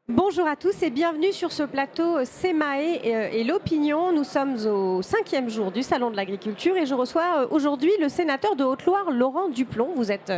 Bonjour à tous et bienvenue sur ce plateau SEMAE et l'Opinion. Nous sommes au 5e jour du Salon de l'Agriculture et je reçois aujourd'hui le sénateur de Haute-Loire, Laurent Duplon. Vous êtes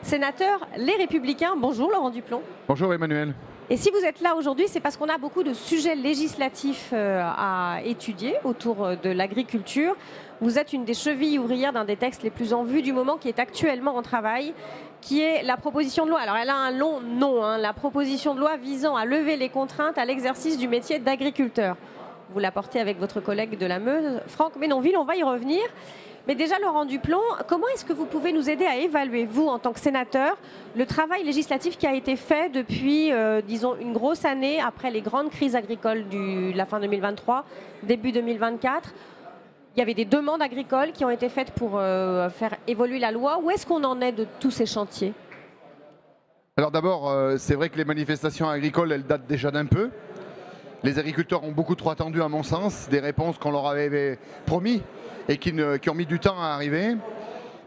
sénateur Les Républicains. Bonjour Laurent Duplon. Bonjour Emmanuel. Et si vous êtes là aujourd'hui, c'est parce qu'on a beaucoup de sujets législatifs à étudier autour de l'agriculture. Vous êtes une des chevilles ouvrières d'un des textes les plus en vue du moment qui est actuellement en travail, qui est la proposition de loi. Alors elle a un long nom, la proposition de loi visant à lever les contraintes à l'exercice du métier d'agriculteur. Vous la portez avec votre collègue de la Meuse, Franck Menonville, on va y revenir. Mais déjà, Laurent Duplon, comment est-ce que vous pouvez nous aider à évaluer, vous, en tant que sénateur, le travail législatif qui a été fait depuis, disons, une grosse année après les grandes crises agricoles de la fin 2023, début 2024 ? Il y avait des demandes agricoles qui ont été faites pour faire évoluer la loi. Où est-ce qu'on en est de tous ces chantiers ? Alors d'abord, c'est vrai que les manifestations agricoles, elles datent déjà d'un peu. Les agriculteurs ont beaucoup trop attendu, à mon sens, des réponses qu'on leur avait promis et qui ont mis du temps à arriver.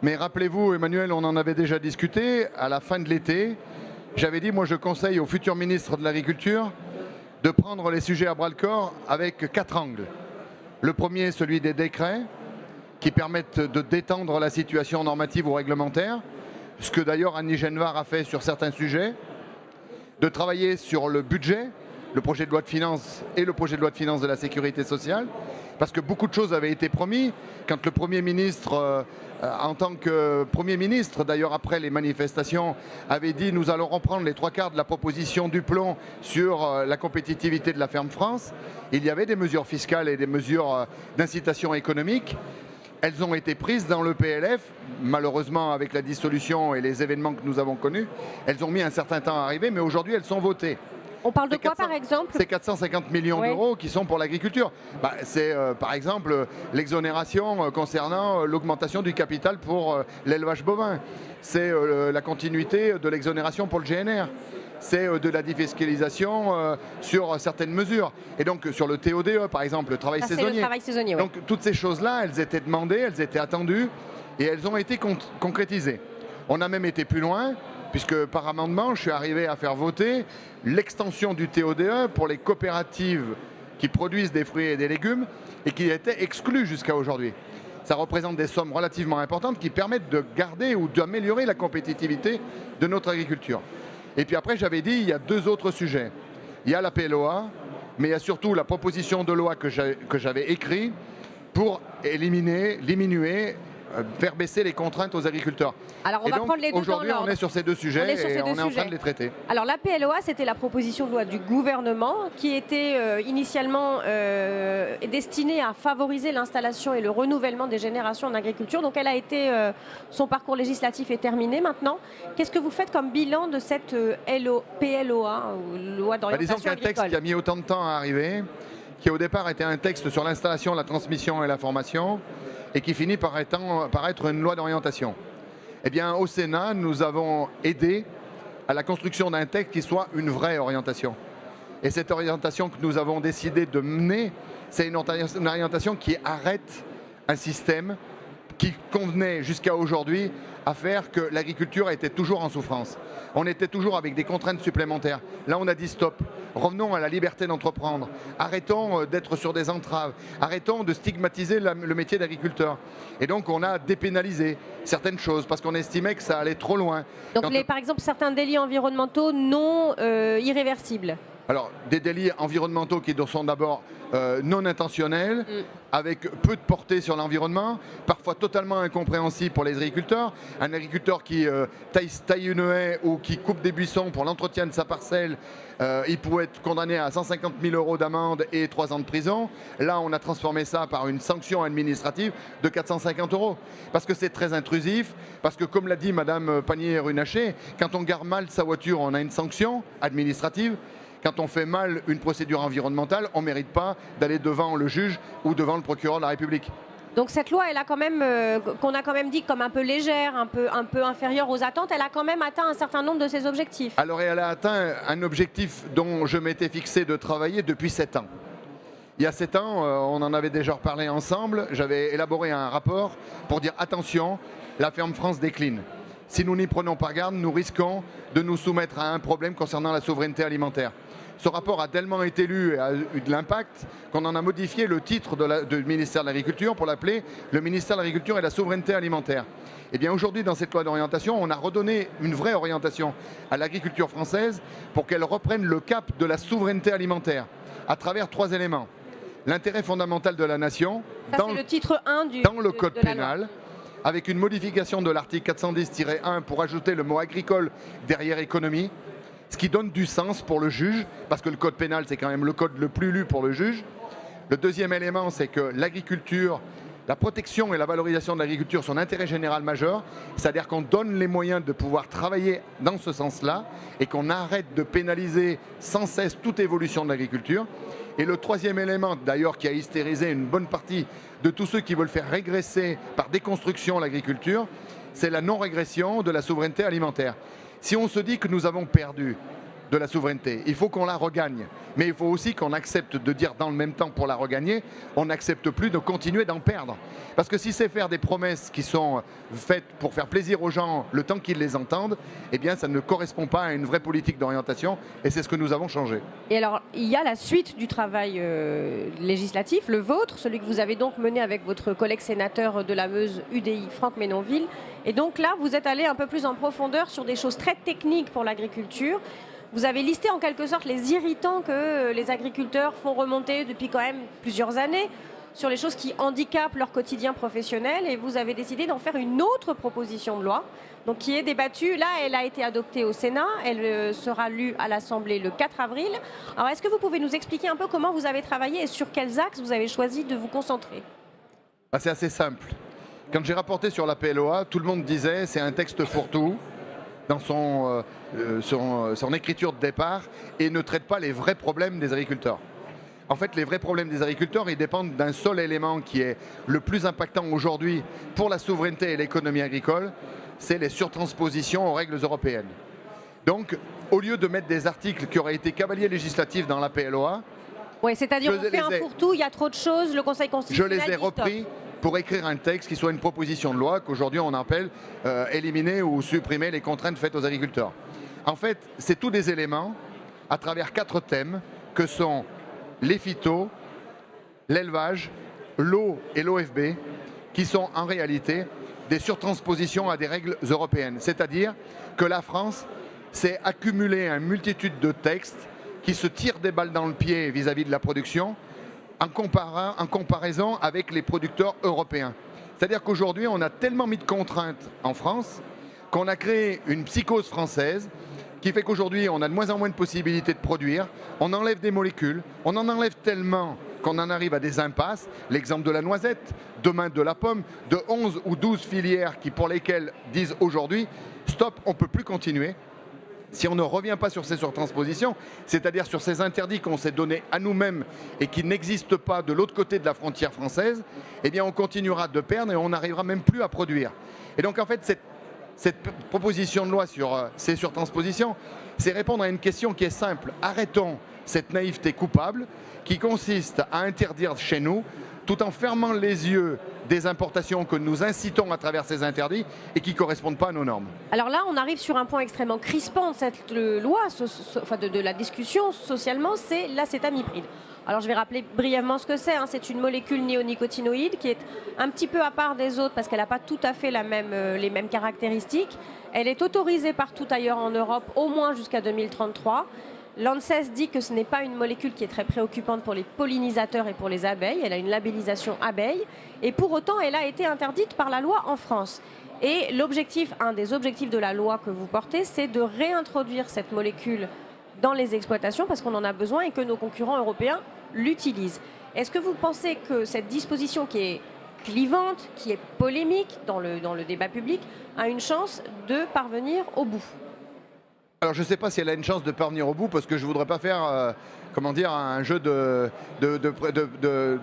Mais rappelez-vous, Emmanuel, on en avait déjà discuté à la fin de l'été. J'avais dit, moi je conseille au futur ministre de l'Agriculture de prendre les sujets à bras-le-corps avec 4 angles. Le premier, celui des décrets, qui permettent de détendre la situation normative ou réglementaire, ce que d'ailleurs Annie Genevard a fait sur certains sujets, de travailler sur le budget, le projet de loi de finances et le projet de loi de finances de la sécurité sociale, parce que beaucoup de choses avaient été promises. Quand le Premier ministre, en tant que Premier ministre, d'ailleurs après les manifestations, avait dit « nous allons reprendre les 3/4 de la proposition Duplon sur la compétitivité de la ferme France », il y avait des mesures fiscales et des mesures d'incitation économique. Elles ont été prises dans le PLF, malheureusement avec la dissolution et les événements que nous avons connus. Elles ont mis un certain temps à arriver, mais aujourd'hui elles sont votées. On parle de quoi par exemple ? C'est 450 millions d'euros qui sont pour l'agriculture. C'est par exemple l'exonération concernant l'augmentation du capital pour l'élevage bovin. C'est la continuité de l'exonération pour le GNR. C'est de la défiscalisation sur certaines mesures. Et donc sur le TODE par exemple, le travail saisonnier. Le travail saisonnier, oui. Donc toutes ces choses-là, elles étaient demandées, elles étaient attendues et elles ont été concrétisées. On a même été plus loin, puisque par amendement, je suis arrivé à faire voter l'extension du TODE pour les coopératives qui produisent des fruits et des légumes et qui étaient exclues jusqu'à aujourd'hui. Ça représente des sommes relativement importantes qui permettent de garder ou d'améliorer la compétitivité de notre agriculture. Et puis après, j'avais dit, il y a 2 autres sujets. Il y a la PLOA, mais il y a surtout la proposition de loi que j'avais écrite pour diminuer, faire baisser les contraintes aux agriculteurs. Alors on va prendre les deux. Aujourd'hui, on est sur ces 2 sujets et on est en train de les traiter. Alors la PLOA, c'était la proposition de loi du gouvernement qui était initialement destinée à favoriser l'installation et le renouvellement des générations en agriculture. Donc elle a été, son parcours législatif est terminé maintenant. Qu'est-ce que vous faites comme bilan de cette PLOA, ou loi d'orientation agricole ? Disons qu'un texte qui a mis autant de temps à arriver, qui au départ était un texte sur l'installation, la transmission et la formation, et qui finit par être une loi d'orientation. Eh bien, au Sénat, nous avons aidé à la construction d'un texte qui soit une vraie orientation. Et cette orientation que nous avons décidé de mener, c'est une orientation qui arrête un système qui convenait jusqu'à aujourd'hui à faire que l'agriculture était toujours en souffrance. On était toujours avec des contraintes supplémentaires. Là, on a dit stop. Revenons à la liberté d'entreprendre. Arrêtons d'être sur des entraves. Arrêtons de stigmatiser le métier d'agriculteur. Et donc, on a dépénalisé certaines choses parce qu'on estimait que ça allait trop loin. Donc, par exemple, certains délits environnementaux non irréversibles. Alors, des délits environnementaux qui sont d'abord non intentionnels, avec peu de portée sur l'environnement, parfois totalement incompréhensibles pour les agriculteurs. Un agriculteur qui taille une haie ou qui coupe des buissons pour l'entretien de sa parcelle, il pourrait être condamné à 150 000 € d'amende et 3 ans de prison. Là, on a transformé ça par une sanction administrative de 450 €. Parce que c'est très intrusif, parce que comme l'a dit Madame Pannier-Runacher, quand on gare mal sa voiture, on a une sanction administrative. Quand on fait mal une procédure environnementale, on ne mérite pas d'aller devant le juge ou devant le procureur de la République. Donc cette loi, elle a quand même, qu'on a quand même dit comme un peu légère, un peu inférieure aux attentes, elle a quand même atteint un certain nombre de ses objectifs. Alors elle a atteint un objectif dont je m'étais fixé de travailler depuis 7 ans. Il y a 7 ans, on en avait déjà reparlé ensemble, j'avais élaboré un rapport pour dire attention, la ferme France décline. si nous n'y prenons pas garde, nous risquons de nous soumettre à un problème concernant la souveraineté alimentaire. Ce rapport a tellement été lu et a eu de l'impact qu'on en a modifié le titre du ministère de l'Agriculture pour l'appeler le ministère de l'Agriculture et de la souveraineté alimentaire. Et bien aujourd'hui, dans cette loi d'orientation, on a redonné une vraie orientation à l'agriculture française pour qu'elle reprenne le cap de la souveraineté alimentaire à travers 3 éléments. L'intérêt fondamental de la nation dans le titre 1 dans le code pénal, avec une modification de l'article 410-1 pour ajouter le mot agricole derrière économie, ce qui donne du sens pour le juge, parce que le code pénal, c'est quand même le code le plus lu pour le juge. Le deuxième élément, c'est que l'agriculture, la protection et la valorisation de l'agriculture sont d'intérêt général majeur, c'est-à-dire qu'on donne les moyens de pouvoir travailler dans ce sens-là et qu'on arrête de pénaliser sans cesse toute évolution de l'agriculture. Et le troisième élément, d'ailleurs, qui a hystérisé une bonne partie de tous ceux qui veulent faire régresser par déconstruction l'agriculture, c'est la non-régression de la souveraineté alimentaire. Si on se dit que nous avons perdu de la souveraineté, il faut qu'on la regagne. Mais il faut aussi qu'on accepte de dire dans le même temps pour la regagner, on n'accepte plus de continuer d'en perdre. Parce que si c'est faire des promesses qui sont faites pour faire plaisir aux gens le temps qu'ils les entendent, eh bien ça ne correspond pas à une vraie politique d'orientation et c'est ce que nous avons changé. Et alors, il y a la suite du travail législatif, le vôtre, celui que vous avez donc mené avec votre collègue sénateur de la Meuse UDI, Franck Menonville. Et donc là, vous êtes allé un peu plus en profondeur sur des choses très techniques pour l'agriculture. Vous avez listé en quelque sorte les irritants que les agriculteurs font remonter depuis quand même plusieurs années sur les choses qui handicapent leur quotidien professionnel et vous avez décidé d'en faire une autre proposition de loi donc qui est débattue. Là, elle a été adoptée au Sénat, elle sera lue à l'Assemblée le 4 avril. Alors, est-ce que vous pouvez nous expliquer un peu comment vous avez travaillé et sur quels axes vous avez choisi de vous concentrer? C'est assez simple. Quand j'ai rapporté sur la PLOA, tout le monde disait c'est un texte fourre-tout dans son écriture de départ et ne traite pas les vrais problèmes des agriculteurs. En fait, les vrais problèmes des agriculteurs, ils dépendent d'un seul élément qui est le plus impactant aujourd'hui pour la souveraineté et l'économie agricole, c'est les surtranspositions aux règles européennes. Donc, au lieu de mettre des articles qui auraient été cavaliers législatifs dans la PLOA, oui, c'est-à-dire on fait un fourre-tout, il y a trop de choses, le Conseil constitutionnel. Je les ai repris pour écrire un texte qui soit une proposition de loi qu'aujourd'hui on appelle éliminer ou supprimer les contraintes faites aux agriculteurs. En fait, c'est tous des éléments à travers 4 thèmes que sont les phytos, l'élevage, l'eau et l'OFB, qui sont en réalité des surtranspositions à des règles européennes. C'est-à-dire que la France s'est accumulée une multitude de textes qui se tirent des balles dans le pied vis-à-vis de la production en comparaison avec les producteurs européens. C'est-à-dire qu'aujourd'hui, on a tellement mis de contraintes en France qu'on a créé une psychose française qui fait qu'aujourd'hui, on a de moins en moins de possibilités de produire, on enlève des molécules, on en enlève tellement qu'on en arrive à des impasses. L'exemple de la noisette, demain de la pomme, de 11 ou 12 filières pour lesquelles disent aujourd'hui « stop, on ne peut plus continuer ». Si on ne revient pas sur ces surtranspositions, c'est-à-dire sur ces interdits qu'on s'est donnés à nous-mêmes et qui n'existent pas de l'autre côté de la frontière française, eh bien on continuera de perdre et on n'arrivera même plus à produire. Et donc en fait, cette proposition de loi sur ces surtranspositions, c'est répondre à une question qui est simple. Arrêtons cette naïveté coupable qui consiste à interdire chez nous tout en fermant les yeux des importations que nous incitons à travers ces interdits et qui ne correspondent pas à nos normes. Alors là, on arrive sur un point extrêmement crispant de cette loi, enfin de la discussion socialement, c'est l'acétamipride. Alors je vais rappeler brièvement ce que c'est. C'est une molécule néonicotinoïde qui est un petit peu à part des autres parce qu'elle n'a pas tout à fait les mêmes caractéristiques. Elle est autorisée partout ailleurs en Europe, au moins jusqu'à 2033. L'ANSES dit que ce n'est pas une molécule qui est très préoccupante pour les pollinisateurs et pour les abeilles. Elle a une labellisation abeille. Et pour autant, elle a été interdite par la loi en France. Et un des objectifs de la loi que vous portez, c'est de réintroduire cette molécule dans les exploitations parce qu'on en a besoin et que nos concurrents européens l'utilisent. Est-ce que vous pensez que cette disposition qui est clivante, qui est polémique dans le débat public, a une chance de parvenir au bout ? Alors je ne sais pas si elle a une chance de parvenir au bout parce que je ne voudrais pas faire un jeu de...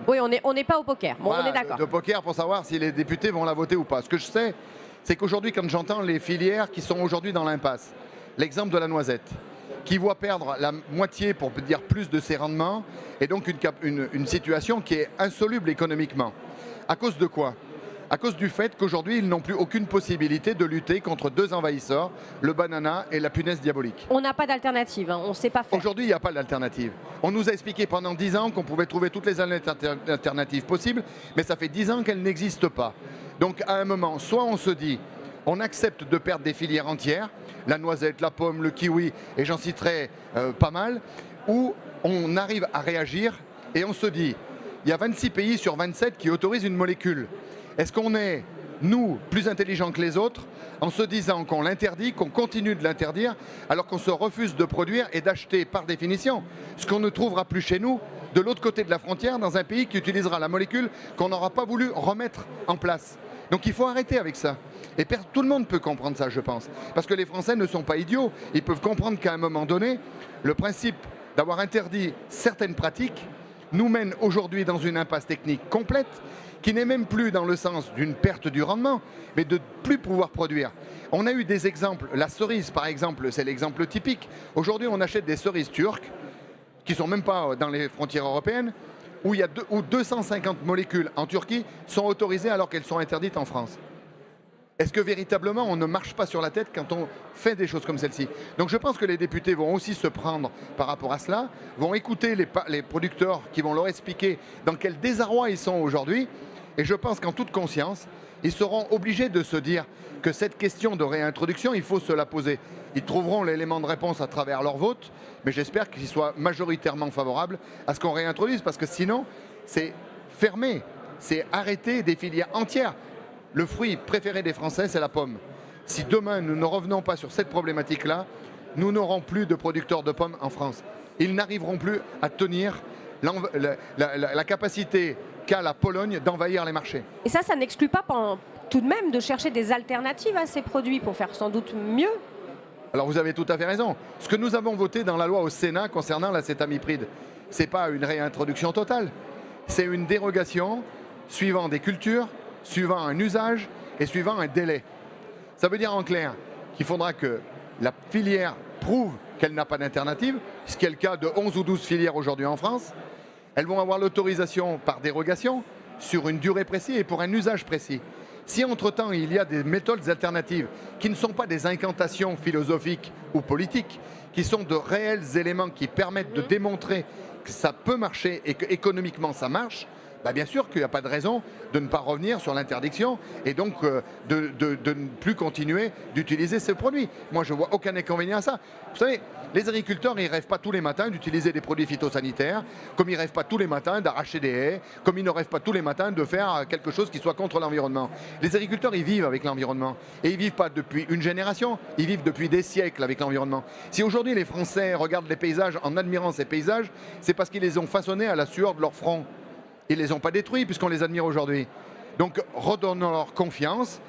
Oui, on n'est pas au poker, bon, voilà, on est d'accord. De poker pour savoir si les députés vont la voter ou pas. Ce que je sais, c'est qu'aujourd'hui, quand j'entends les filières qui sont aujourd'hui dans l'impasse, l'exemple de la noisette, qui voit perdre la moitié, pour dire plus, de ses rendements, et donc une situation qui est insoluble économiquement. À cause de quoi ? À cause de la à cause du fait qu'aujourd'hui, ils n'ont plus aucune possibilité de lutter contre deux envahisseurs, le banana et la punaise diabolique. On n'a pas d'alternative, hein, on ne sait pas faire. Aujourd'hui, il n'y a pas d'alternative. On nous a expliqué pendant 10 ans qu'on pouvait trouver toutes les alternatives possibles, mais ça fait 10 ans qu'elles n'existent pas. Donc à un moment, soit on se dit, on accepte de perdre des filières entières, la noisette, la pomme, le kiwi, et j'en citerai pas mal, ou on arrive à réagir et on se dit, il y a 26 pays sur 27 qui autorisent une molécule. Est-ce qu'on est, nous, plus intelligents que les autres en se disant qu'on l'interdit, qu'on continue de l'interdire, alors qu'on se refuse de produire et d'acheter par définition ce qu'on ne trouvera plus chez nous, de l'autre côté de la frontière, dans un pays qui utilisera la molécule qu'on n'aura pas voulu remettre en place. Donc il faut arrêter avec ça. Et tout le monde peut comprendre ça, je pense. Parce que les Français ne sont pas idiots. Ils peuvent comprendre qu'à un moment donné, le principe d'avoir interdit certaines pratiques nous mène aujourd'hui dans une impasse technique complète qui n'est même plus dans le sens d'une perte du rendement, mais de ne plus pouvoir produire. On a eu des exemples, la cerise par exemple, c'est l'exemple typique. Aujourd'hui, on achète des cerises turques, qui ne sont même pas dans les frontières européennes, où 250 molécules en Turquie sont autorisées alors qu'elles sont interdites en France. Est-ce que véritablement on ne marche pas sur la tête quand on fait des choses comme celle-ci? Donc je pense que les députés vont aussi se prendre par rapport à cela, vont écouter les producteurs qui vont leur expliquer dans quel désarroi ils sont aujourd'hui. Et je pense qu'en toute conscience, ils seront obligés de se dire que cette question de réintroduction, il faut se la poser. Ils trouveront l'élément de réponse à travers leur vote, mais j'espère qu'ils soient majoritairement favorables à ce qu'on réintroduise, parce que sinon, c'est fermer, c'est arrêter des filières entières. Le fruit préféré des Français, c'est la pomme. Si demain, nous ne revenons pas sur cette problématique-là, nous n'aurons plus de producteurs de pommes en France. Ils n'arriveront plus à tenir la capacité qu'a la Pologne d'envahir les marchés. Et ça n'exclut pas tout de même de chercher des alternatives à ces produits pour faire sans doute mieux. Alors vous avez tout à fait raison. Ce que nous avons voté dans la loi au Sénat concernant l'acétamipride, ce n'est pas une réintroduction totale, c'est une dérogation suivant des cultures, suivant un usage et suivant un délai. Ça veut dire en clair qu'il faudra que la filière prouve qu'elle n'a pas d'alternative, ce qui est le cas de 11 ou 12 filières aujourd'hui en France. Elles vont avoir l'autorisation par dérogation sur une durée précise et pour un usage précis. Si entre-temps il y a des méthodes alternatives qui ne sont pas des incantations philosophiques ou politiques, qui sont de réels éléments qui permettent de démontrer que ça peut marcher et qu'économiquement ça marche, bien sûr qu'il n'y a pas de raison de ne pas revenir sur l'interdiction et donc de ne plus continuer d'utiliser ces produits. Moi, je ne vois aucun inconvénient à ça. Vous savez, les agriculteurs, ils ne rêvent pas tous les matins d'utiliser des produits phytosanitaires, comme ils ne rêvent pas tous les matins d'arracher des haies, comme ils ne rêvent pas tous les matins de faire quelque chose qui soit contre l'environnement. Les agriculteurs, ils vivent avec l'environnement. Et ils ne vivent pas depuis une génération, ils vivent depuis des siècles avec l'environnement. Si aujourd'hui les Français regardent les paysages en admirant ces paysages, c'est parce qu'ils les ont façonnés à la sueur de leur front. Ils ne les ont pas détruits puisqu'on les admire aujourd'hui. Donc redonnons-leur confiance,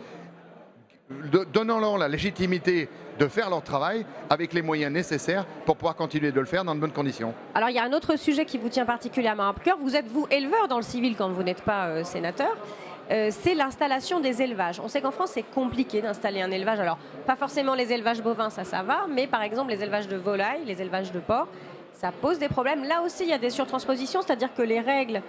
donnons-leur la légitimité de faire leur travail avec les moyens nécessaires pour pouvoir continuer de le faire dans de bonnes conditions. Alors il y a un autre sujet qui vous tient particulièrement à cœur. Vous êtes, vous, éleveur dans le civil quand vous n'êtes pas sénateur. C'est l'installation des élevages. On sait qu'en France, c'est compliqué d'installer un élevage. Alors, pas forcément les élevages bovins, ça va, mais par exemple les élevages de volailles, les élevages de porcs, ça pose des problèmes. Là aussi, il y a des surtranspositions, c'est-à-dire que les règles,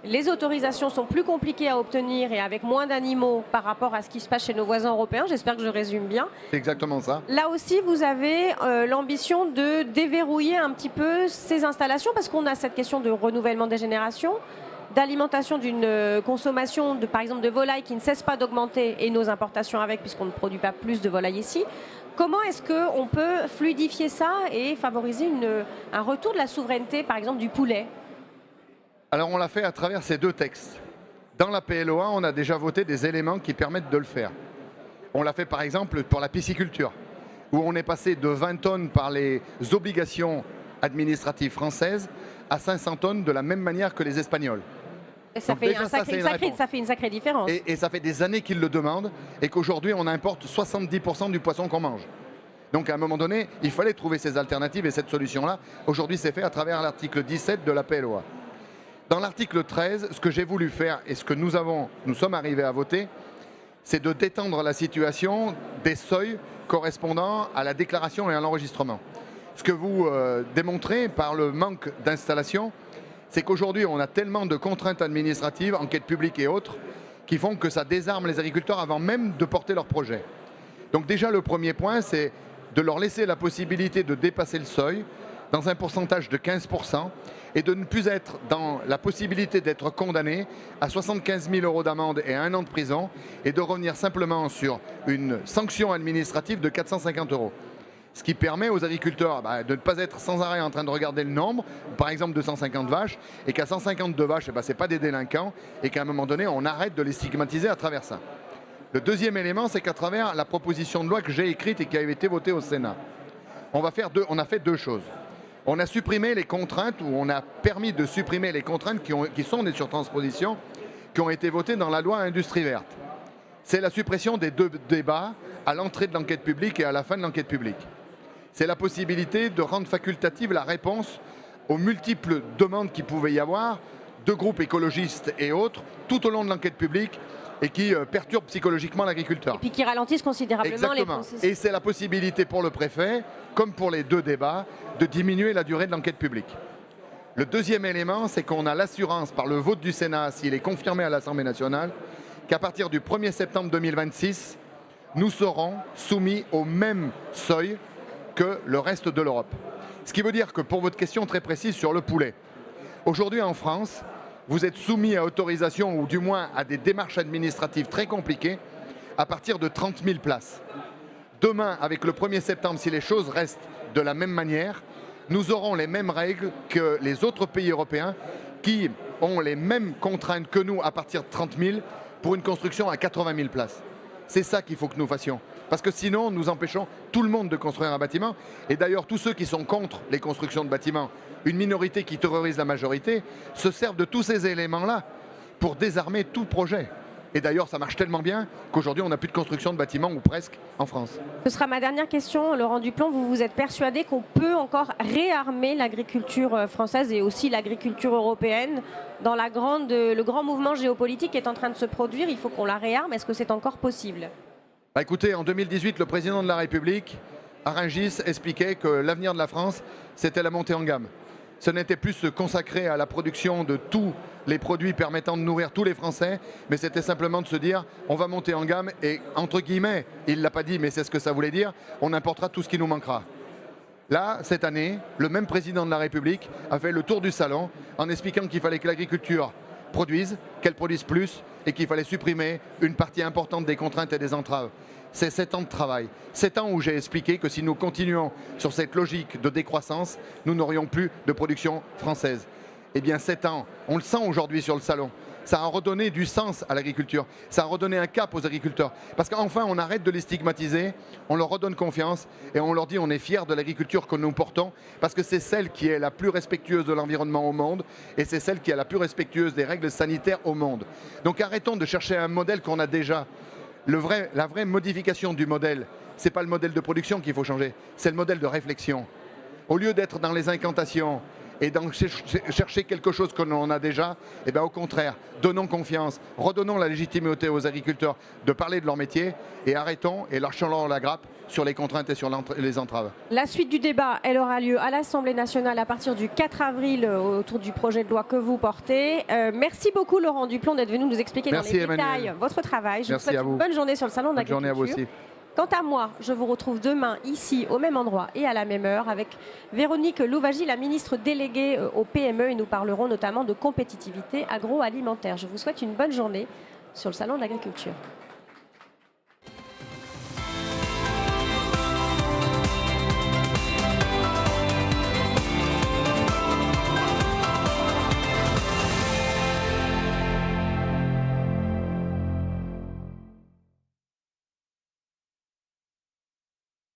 les autorisations sont plus compliquées à obtenir et avec moins d'animaux par rapport à ce qui se passe chez nos voisins européens. J'espère que je résume bien. C'est exactement ça. Là aussi, vous avez l'ambition de déverrouiller un petit peu ces installations parce qu'on a cette question de renouvellement des générations, d'alimentation d'une consommation, par exemple, de volailles qui ne cesse pas d'augmenter et nos importations avec puisqu'on ne produit pas plus de volailles ici. Comment est-ce qu'on peut fluidifier ça et favoriser un retour de la souveraineté, par exemple, du poulet ? Alors on l'a fait à travers ces deux textes. Dans la PLOA, on a déjà voté des éléments qui permettent de le faire. On l'a fait par exemple pour la pisciculture, où on est passé de 20 tonnes par les obligations administratives françaises à 500 tonnes de la même manière que les Espagnols. Et ça fait une sacrée différence. Et ça fait des années qu'ils le demandent et qu'aujourd'hui on importe 70% du poisson qu'on mange. Donc à un moment donné, il fallait trouver ces alternatives et cette solution-là. Aujourd'hui c'est fait à travers l'article 17 de la PLOA. Dans l'article 13, ce que j'ai voulu faire et ce que nous sommes arrivés à voter, c'est de détendre la situation des seuils correspondant à la déclaration et à l'enregistrement. Ce que vous démontrez par le manque d'installation, c'est qu'aujourd'hui on a tellement de contraintes administratives, enquêtes publiques et autres, qui font que ça désarme les agriculteurs avant même de porter leur projet. Donc déjà le premier point, c'est de leur laisser la possibilité de dépasser le seuil dans un pourcentage de 15% et de ne plus être dans la possibilité d'être condamné à 75 000 € d'amende et à 1 an de prison et de revenir simplement sur une sanction administrative de 450 €. Ce qui permet aux agriculteurs de ne pas être sans arrêt en train de regarder le nombre, par exemple de 150 vaches, et qu'à 152 vaches, ce n'est pas des délinquants, et qu'à un moment donné, on arrête de les stigmatiser à travers ça. Le deuxième élément, c'est qu'à travers la proposition de loi que j'ai écrite et qui a été votée au Sénat, on a fait deux choses. On a supprimé les contraintes, ou on a permis de supprimer les contraintes qui sont des surtranspositions, qui ont été votées dans la loi Industrie verte. C'est la suppression des 2 débats à l'entrée de l'enquête publique et à la fin de l'enquête publique. C'est la possibilité de rendre facultative la réponse aux multiples demandes qu'il pouvait y avoir de groupes écologistes et autres tout au long de l'enquête publique et qui perturbent psychologiquement l'agriculteur. Et puis qui ralentissent considérablement les processus. Et c'est la possibilité pour le préfet, comme pour les 2 débats, de diminuer la durée de l'enquête publique. Le deuxième élément, c'est qu'on a l'assurance par le vote du Sénat, s'il est confirmé à l'Assemblée nationale, qu'à partir du 1er septembre 2026, nous serons soumis au même seuil que le reste de l'Europe. Ce qui veut dire que pour votre question très précise sur le poulet, aujourd'hui en France, vous êtes soumis à autorisation ou du moins à des démarches administratives très compliquées à partir de 30 000 places. Demain, avec le 1er septembre, si les choses restent de la même manière, nous aurons les mêmes règles que les autres pays européens qui ont les mêmes contraintes que nous à partir de 30 000 pour une construction à 80 000 places. C'est ça qu'il faut que nous fassions. Parce que sinon, nous empêchons tout le monde de construire un bâtiment. Et d'ailleurs, tous ceux qui sont contre les constructions de bâtiments, une minorité qui terrorise la majorité, se servent de tous ces éléments-là pour désarmer tout projet. Et d'ailleurs, ça marche tellement bien qu'aujourd'hui, on n'a plus de construction de bâtiments, ou presque, en France. Ce sera ma dernière question. Laurent Duplomb, vous êtes persuadé qu'on peut encore réarmer l'agriculture française et aussi l'agriculture européenne dans le grand mouvement géopolitique qui est en train de se produire? Il faut qu'on la réarme. Est-ce que c'est encore possible? Écoutez, en 2018, le président de la République, à Rungis, expliquait que l'avenir de la France, c'était la montée en gamme. Ce n'était plus se consacrer à la production de tous les produits permettant de nourrir tous les Français, mais c'était simplement de se dire on va monter en gamme et, entre guillemets, il ne l'a pas dit, mais c'est ce que ça voulait dire, on importera tout ce qui nous manquera. Là, cette année, le même président de la République a fait le tour du salon en expliquant qu'il fallait que l'agriculture produise, qu'elle produise plus et qu'il fallait supprimer une partie importante des contraintes et des entraves. C'est 7 ans de travail. 7 ans où j'ai expliqué que si nous continuons sur cette logique de décroissance, nous n'aurions plus de production française. Eh bien 7 ans, on le sent aujourd'hui sur le salon. Ça a redonné du sens à l'agriculture, ça a redonné un cap aux agriculteurs. Parce qu'enfin, on arrête de les stigmatiser, on leur redonne confiance et on leur dit on est fiers de l'agriculture que nous portons parce que c'est celle qui est la plus respectueuse de l'environnement au monde et c'est celle qui est la plus respectueuse des règles sanitaires au monde. Donc arrêtons de chercher un modèle qu'on a déjà. La vraie modification du modèle, ce n'est pas le modèle de production qu'il faut changer, c'est le modèle de réflexion. Au lieu d'être dans les incantations et d'en chercher quelque chose que l'on a déjà, et bien au contraire, donnons confiance, redonnons la légitimité aux agriculteurs de parler de leur métier et arrêtons et lâchons-leur la grappe sur les contraintes et sur les entraves. La suite du débat, elle aura lieu à l'Assemblée nationale à partir du 4 avril autour du projet de loi que vous portez. Merci beaucoup Laurent Duplomb d'être venu nous expliquer dans les détails votre travail. Je vous souhaite une bonne journée sur le Salon de l'Agriculture. Bonne journée à vous aussi. Quant à moi, je vous retrouve demain ici au même endroit et à la même heure avec Véronique Louwagie, la ministre déléguée au PME et nous parlerons notamment de compétitivité agroalimentaire. Je vous souhaite une bonne journée sur le Salon de l'Agriculture.